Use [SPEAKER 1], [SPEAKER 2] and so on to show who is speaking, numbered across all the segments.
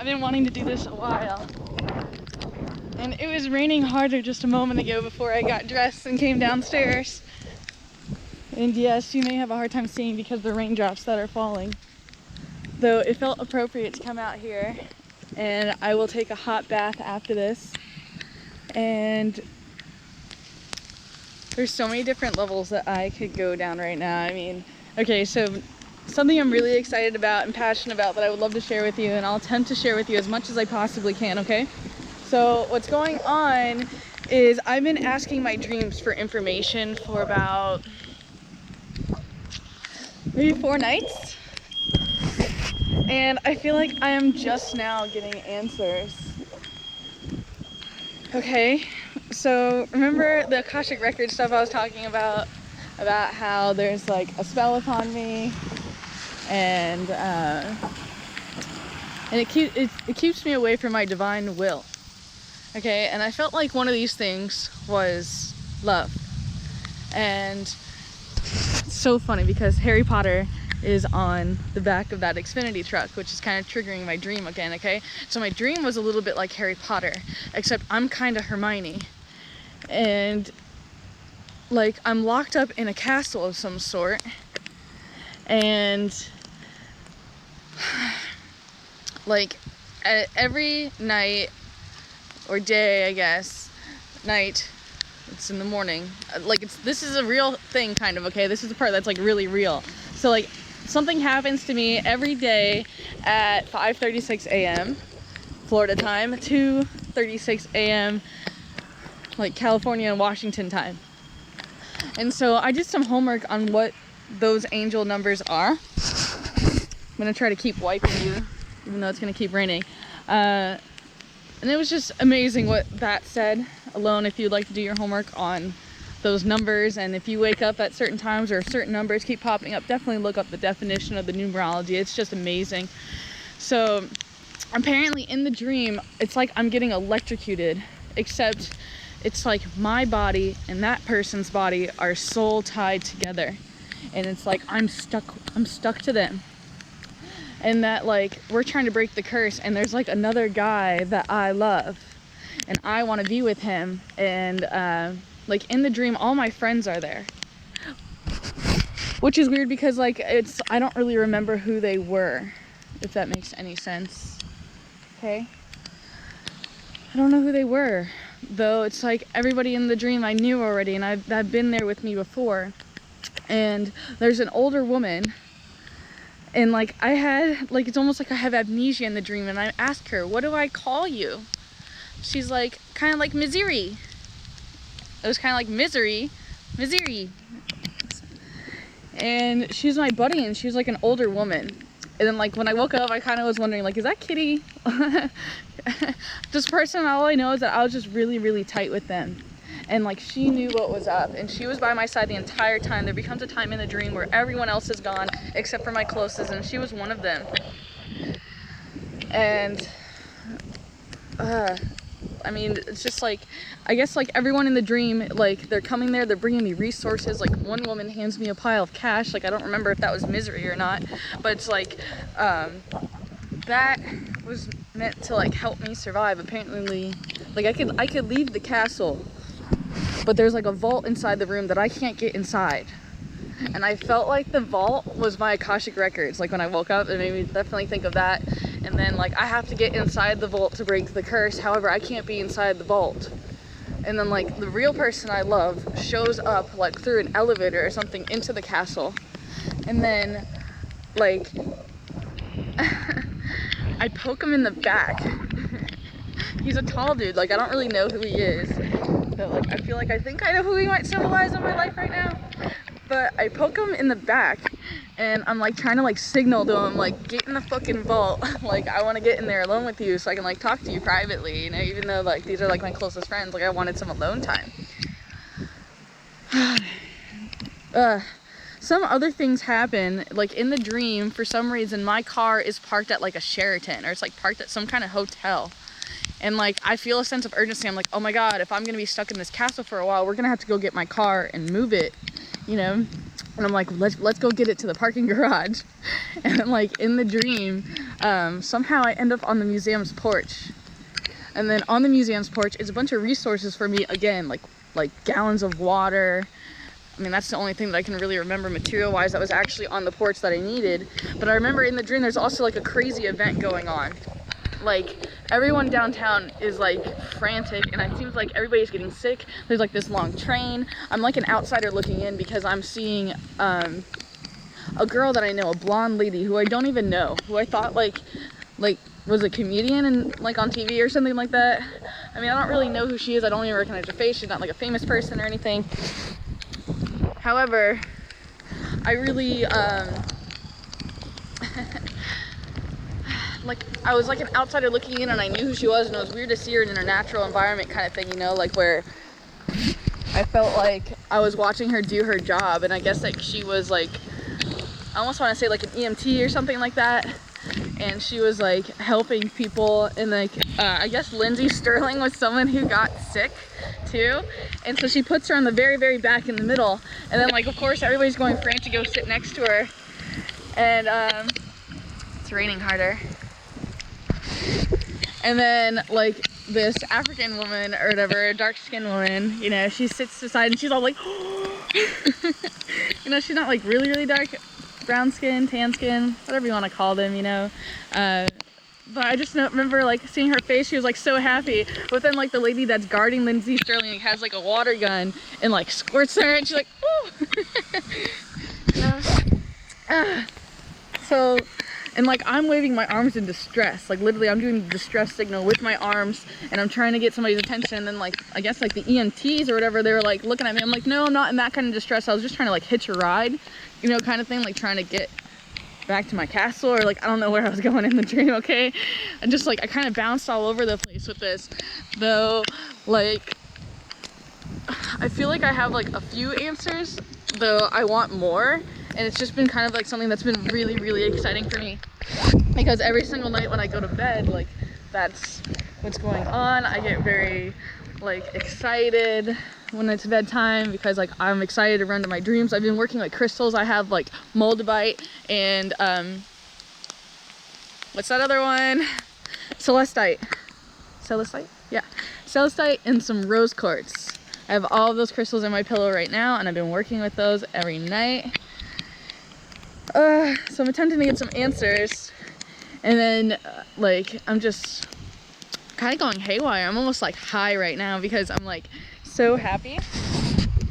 [SPEAKER 1] been wanting to do this a while. And it was raining harder just a moment ago before I got dressed and came downstairs. And yes, you may have a hard time seeing because of the raindrops that are falling. Though it felt appropriate to come out here, and I will take a hot bath after this. And there's so many different levels that I could go down right now. I mean, okay, so something I'm really excited about and passionate about that I would love to share with you, and I'll attempt to share with you as much as I possibly can, okay? So what's going on is I've been asking my dreams for information for about maybe 4 nights. And I feel like I am just now getting answers. Okay, so remember the Akashic Record stuff I was talking about how there's like a spell upon me, and it keeps me away from my divine will. Okay, and I felt like one of these things was love. And it's so funny because Harry Potter is on the back of that Xfinity truck, which is kind of triggering my dream again, okay? So my dream was a little bit like Harry Potter, except I'm kind of Hermione. And like I'm locked up in a castle of some sort, and like every night or day, I guess, night, it's in the morning, like this is a real thing kind of, okay? This is the part that's like really real. So like something happens to me every day at 5:36 a.m. Florida time, 2:36 a.m. like California and Washington time. And so I did some homework on what those angel numbers are. I'm gonna try to keep wiping you, even though it's gonna keep raining. And it was just amazing what that said alone. If you'd like to do your homework on those numbers, and if you wake up at certain times or certain numbers keep popping up, definitely look up the definition of the numerology. It's just amazing. So apparently in the dream, it's like I'm getting electrocuted, except it's like my body and that person's body are soul tied together, and it's like I'm stuck to them, and that like we're trying to break the curse, and there's like another guy that I love and I want to be with him, and like in the dream all my friends are there, which is weird because like I don't really remember who they were, if that makes any sense. Okay, I don't know who they were, though. It's like everybody in the dream I knew already, and I've been there with me before. And there's an older woman, and like I had like, it's almost like I have amnesia in the dream, and I ask her, what do I call you? She's like, kind of like misery. It was kind of like misery. And she was my buddy, and she was like an older woman. And then like when I woke up, I kind of was wondering, like, is that Kitty? This person, all I know is that I was just really, really tight with them. And like she knew what was up, and she was by my side the entire time. There becomes a time in the dream where everyone else is gone except for my closest, and she was one of them. And I mean, it's just like, I guess like everyone in the dream, like they're coming there, they're bringing me resources. Like one woman hands me a pile of cash. Like I don't remember if that was misery or not, but it's like that was meant to like help me survive. Apparently, like I could leave the castle, but there's like a vault inside the room that I can't get inside. And I felt like the vault was my Akashic Records. Like when I woke up, it made me definitely think of that. And then like I have to get inside the vault to break the curse. However, I can't be inside the vault. And then like the real person I love shows up like through an elevator or something into the castle. And then like I poke him in the back. He's a tall dude. Like I don't really know who he is. But like I feel like I think I know who he might symbolize in my life right now. But I poke him in the back, and I'm like trying to like signal to him, like, get in the fucking vault. Like I want to get in there alone with you so I can like talk to you privately, you know, even though like these are like my closest friends. Like I wanted some alone time. Some other things happen, like in the dream, for some reason my car is parked at like a Sheraton, or it's like parked at some kind of hotel. And like I feel a sense of urgency. I'm like, oh my god, if I'm gonna be stuck in this castle for a while, we're gonna have to go get my car and move it you know, and I'm like, let's go get it to the parking garage. And then, like, in the dream, somehow I end up on the museum's porch. And then on the museum's porch is a bunch of resources for me again, like gallons of water. I mean, that's the only thing that I can really remember material-wise that was actually on the porch that I needed. But I remember in the dream there's also like a crazy event going on. Like, everyone downtown is like frantic, and it seems like everybody's getting sick. There's like this long train. I'm like an outsider looking in because I'm seeing a girl that I know, a blonde lady who I don't even know, who I thought like was a comedian and like on TV or something like that. I mean, I don't really know who she is. I don't even recognize her face. She's not like a famous person or anything. However, I really like, I was like an outsider looking in, and I knew who she was, and it was weird to see her in her natural environment kind of thing, you know, like where I felt like I was watching her do her job. And I guess like she was like, I almost want to say like an EMT or something like that, and she was like helping people. And like I guess Lindsay Sterling was someone who got sick too, and so she puts her on the very, very back in the middle, and then like of course everybody's going frantic to go sit next to her, and it's raining harder. And then like this African woman or whatever, dark-skinned woman, you know, she sits aside and she's all like you know, she's not like really, really dark, brown skin, tan skin, whatever you want to call them, you know. But I just remember like seeing her face. She was like so happy. But then like the lady that's guarding Lindsay Sterling has like a water gun and like squirts her, and she's like, oh. So, and like I'm waving my arms in distress. Like literally I'm doing the distress signal with my arms, and I'm trying to get somebody's attention. And then like, I guess like the EMTs or whatever, they were like looking at me. I'm like, no, I'm not in that kind of distress. I was just trying to like hitch a ride, you know, kind of thing, like trying to get back to my castle, or like I don't know where I was going in the dream. Okay, and just like I kind of bounced all over the place with this, though. Like I feel like I have like a few answers, though I want more, and it's just been kind of like something that's been really, really exciting for me, because every single night when I go to bed, like that's what's going on. I get very like excited when it's bedtime, because like I'm excited to run to my dreams. I've been working like crystals. I have like moldavite and what's that other one? Celestite. Yeah, celestite and some rose quartz. I have all of those crystals in my pillow right now, and I've been working with those every night. So I'm attempting to get some answers, and then like I'm just kind of going haywire. I'm almost like high right now because I'm like so happy.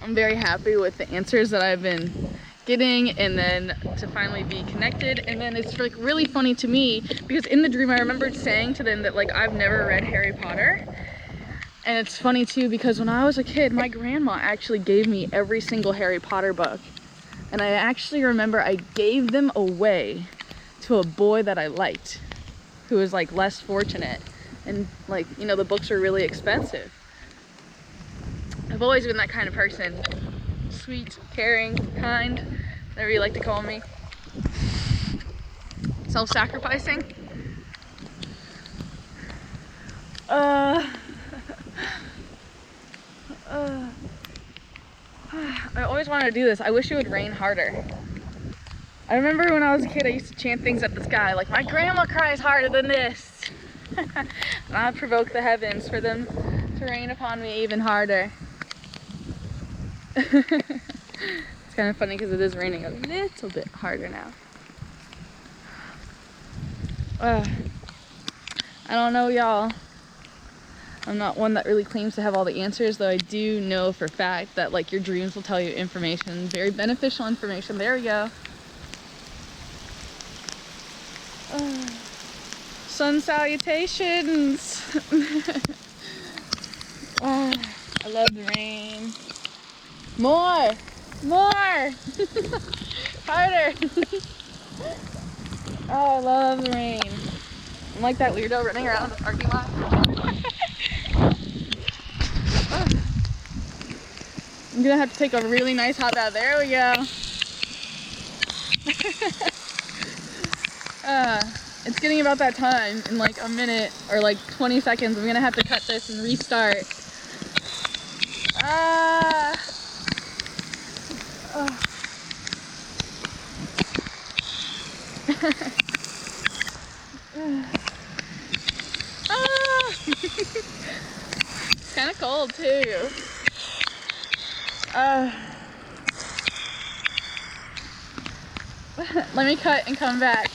[SPEAKER 1] I'm very happy with the answers that I've been getting, and then to finally be connected. And then it's like really funny to me because in the dream I remembered saying to them that like I've never read Harry Potter. And it's funny too because when I was a kid, my grandma actually gave me every single Harry Potter book, and I actually remember I gave them away to a boy that I liked, who was like less fortunate, and like, you know, the books are really expensive. I've always been that kind of person. Sweet, caring, kind, whatever you like to call me. Self-sacrificing. I always wanted to do this. I wish it would rain harder. I remember when I was a kid, I used to chant things at the sky, like, my grandma cries harder than this. And I'd provoke the heavens for them to rain upon me even harder. It's kind of funny because it is raining a little bit harder now. I don't know, y'all. I'm not one that really claims to have all the answers, though I do know for a fact that like your dreams will tell you information, very beneficial information. There we go. Sun salutations. I love the rain. More! Harder! Oh, I love the rain. I'm like that weirdo running around in the parking lot. I'm gonna have to take a really nice hot bath. There we go. It's getting about that time. In like a minute or like 20 seconds, I'm gonna have to cut this and restart. It's kind of cold too. Let me cut and come back.